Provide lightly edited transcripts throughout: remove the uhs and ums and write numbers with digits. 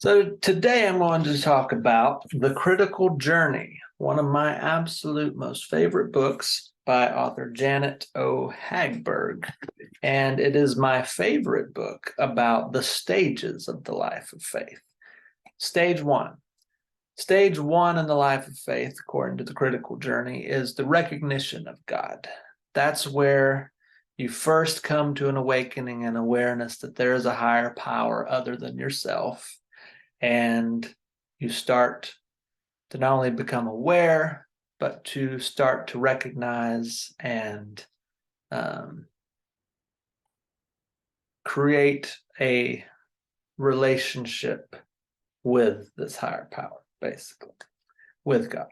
So today I'm going to talk about The Critical Journey, one of my absolute most favorite books by author Janet O. Hagberg. And it is my favorite book about the stages of the life of faith. Stage one. Stage one in the life of faith, according to The Critical Journey, is the recognition of God. That's where you first come to an awakening and awareness that there is a higher power other than yourself. And you start to not only become aware, but to start to recognize and create a relationship with this higher power, basically, with God.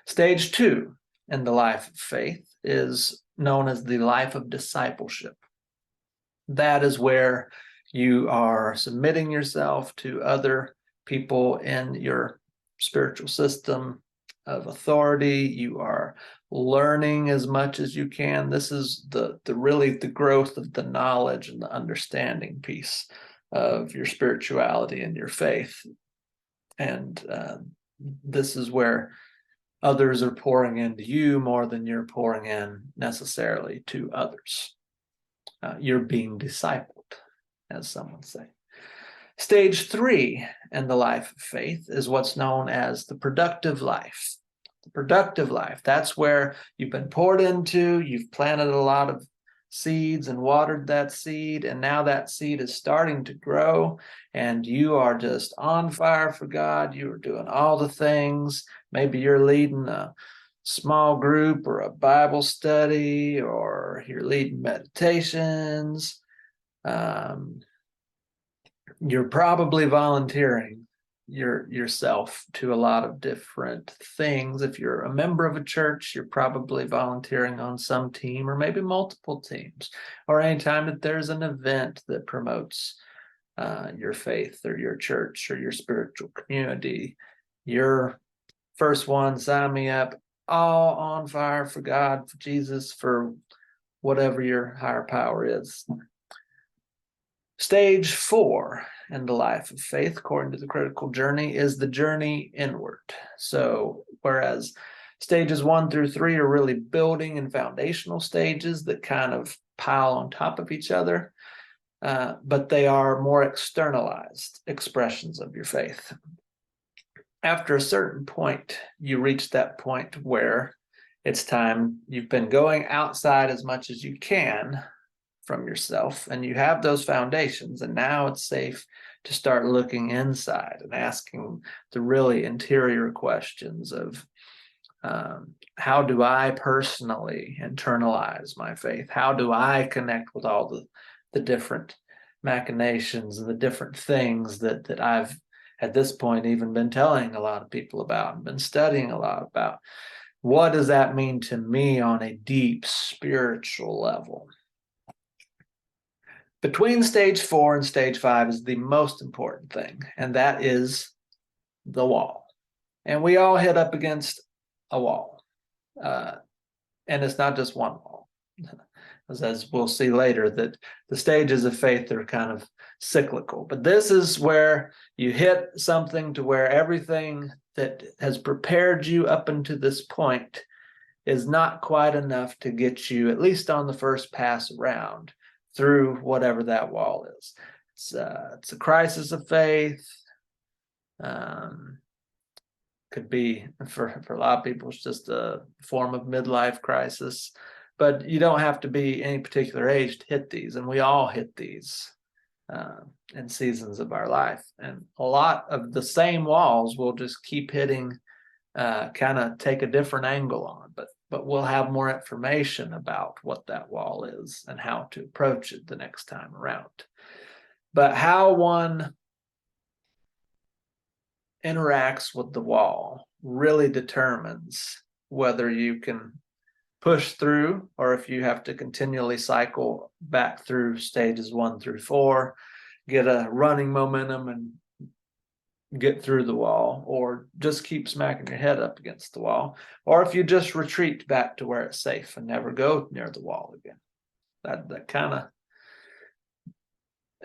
Stage two in the life of faith is known as the life of discipleship. That is where you are submitting yourself to other people in your spiritual system of authority. You are learning as much as you can. This is the really the growth of the knowledge and the understanding piece of your spirituality and your faith. And this is where others are pouring into you more than you're pouring in necessarily to others. You're being discipled, as some would say. Stage three in the life of faith is what's known as the productive life. The productive life, that's where you've been poured into, you've planted a lot of seeds and watered that seed, and now that seed is starting to grow, and you are just on fire for God. You are doing all the things. Maybe you're leading a small group or a Bible study, or you're leading meditations. You're probably volunteering yourself to a lot of different things. If you're a member of a church, you're probably volunteering on some team or maybe multiple teams, or anytime that there's an event that promotes your faith or your church or your spiritual community. You're first one, sign me up, all on fire for God, for Jesus, for whatever your higher power is. Stage four in the life of faith, according to The Critical Journey, is the journey inward. So whereas stages 1 through 3 are really building and foundational stages that kind of pile on top of each other, but they are more externalized expressions of your faith. After a certain point, you reach that point where it's time, you've been going outside as much as you can from yourself, and you have those foundations, and now it's safe to start looking inside and asking the really interior questions of how do I personally internalize my faith? How do I connect with all the different machinations and the different things that I've at this point even been telling a lot of people about and been studying a lot about? What does that mean to me on a deep spiritual level? Between stage 4 and stage 5 is the most important thing, and that is the wall. And we all hit up against a wall. And it's not just one wall. As we'll see later, that the stages of faith are kind of cyclical. But this is where you hit something to where everything that has prepared you up until this point is not quite enough to get you, at least on the first pass around, through whatever that wall is. It's a crisis of faith. Could be, for a lot of people, it's just a form of midlife crisis. But you don't have to be any particular age to hit these, and we all hit these in seasons of our life. And a lot of the same walls we'll just keep hitting, kind of take a different angle on, but we'll have more information about what that wall is and how to approach it the next time around. But how one interacts with the wall really determines whether you can push through, or if you have to continually cycle back through stages 1 through 4, get a running momentum and get through the wall, or just keep smacking your head up against the wall, or if you just retreat back to where it's safe and never go near the wall again. That kind of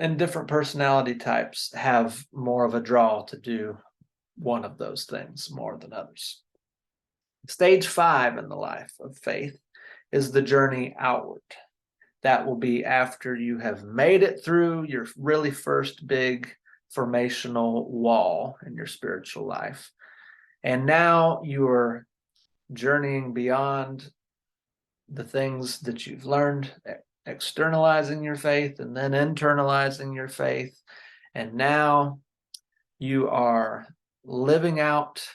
and different personality types have more of a draw to do one of those things more than others. Stage 5 in the life of faith is the journey outward. That will be after you have made it through your really first big formational wall in your spiritual life. And now you're journeying beyond the things that you've learned, externalizing your faith and then internalizing your faith. And now you are living out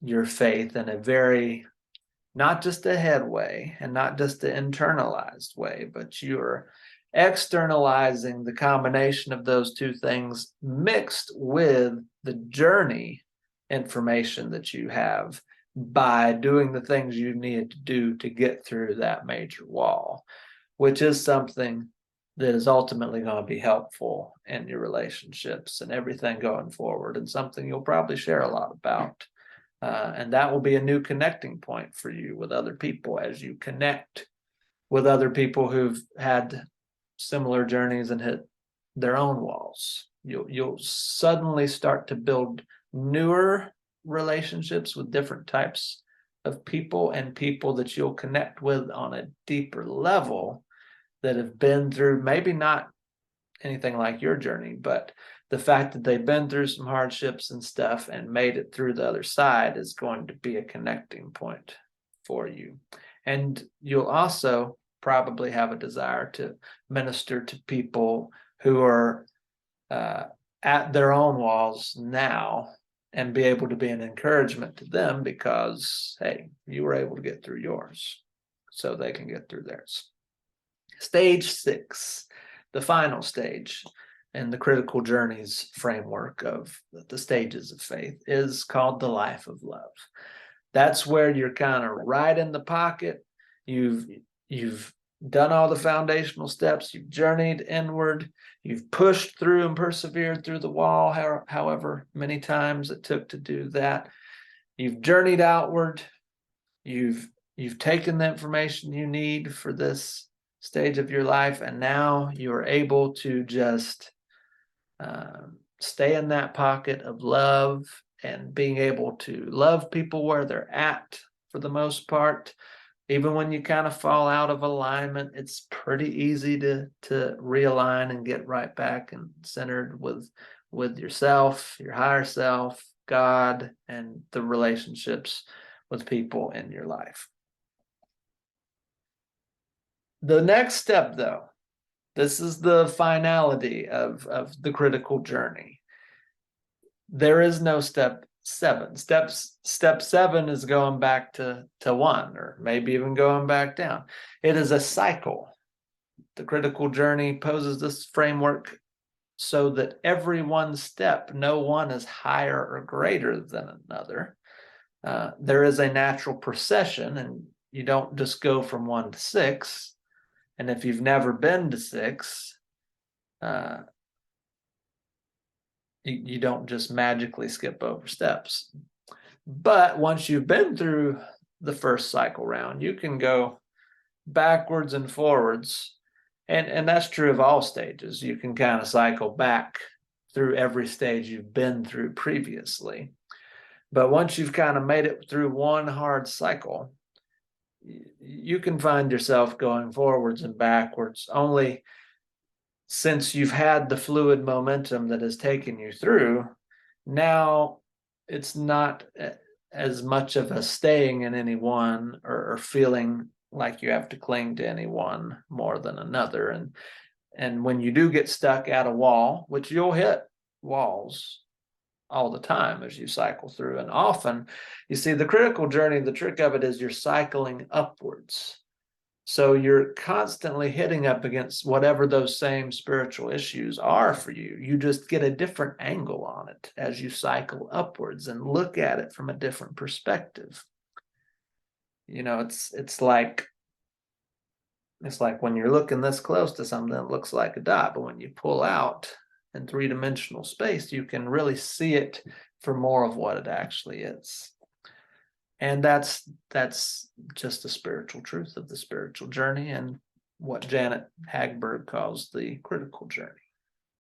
your faith in a very, not just a head way and not just an internalized way, but you're externalizing the combination of those two things mixed with the journey information that you have by doing the things you needed to do to get through that major wall, which is something that is ultimately going to be helpful in your relationships and everything going forward, and something you'll probably share a lot about. And that will be a new connecting point for you with other people as you connect with other people who've had similar journeys and hit their own walls. You'll suddenly start to build newer relationships with different types of people, and people that you'll connect with on a deeper level that have been through maybe not anything like your journey, but the fact that they've been through some hardships and stuff and made it through the other side is going to be a connecting point for you. And you'll also probably have a desire to minister to people who are at their own walls now and be able to be an encouragement to them because, hey, you were able to get through yours, so they can get through theirs. Stage 6, the final stage in the critical journeys framework of the stages of faith, is called the life of love. That's where you're kind of right in the pocket. You've done all the foundational steps. You've journeyed inward. You've pushed through and persevered through the wall, however many times it took to do that. You've journeyed outward. You've taken the information you need for this stage of your life, and now you're able to just stay in that pocket of love and being able to love people where they're at for the most part. Even when you kind of fall out of alignment, it's pretty easy to realign and get right back and centered with yourself, your higher self, God, and the relationships with people in your life. The next step, though, this is the finality of the critical journey. There is no step 7. Step 7 is going back to 1, or maybe even going back down. It is a cycle. The critical journey poses this framework so that every one step, no one is higher or greater than another. There is a natural procession, and you don't just go from 1 to 6. And if you've never been to 6, you don't just magically skip over steps. But once you've been through the first cycle round, you can go backwards and forwards. And that's true of all stages. You can kind of cycle back through every stage you've been through previously. But once you've kind of made it through one hard cycle, you can find yourself going forwards and backwards, only since you've had the fluid momentum that has taken you through. Now it's not as much of a staying in any one or feeling like you have to cling to any one more than another. And when you do get stuck at a wall, which you'll hit walls all the time as you cycle through, and often you see the critical journey, the trick of it is you're cycling upwards. So you're constantly hitting up against whatever those same spiritual issues are for you. You just get a different angle on it as you cycle upwards and look at it from a different perspective. You know, it's like when you're looking this close to something that looks like a dot, but when you pull out in 3-dimensional space, you can really see it for more of what it actually is. And that's just the spiritual truth of the spiritual journey, and what Janet Hagberg calls the critical journey.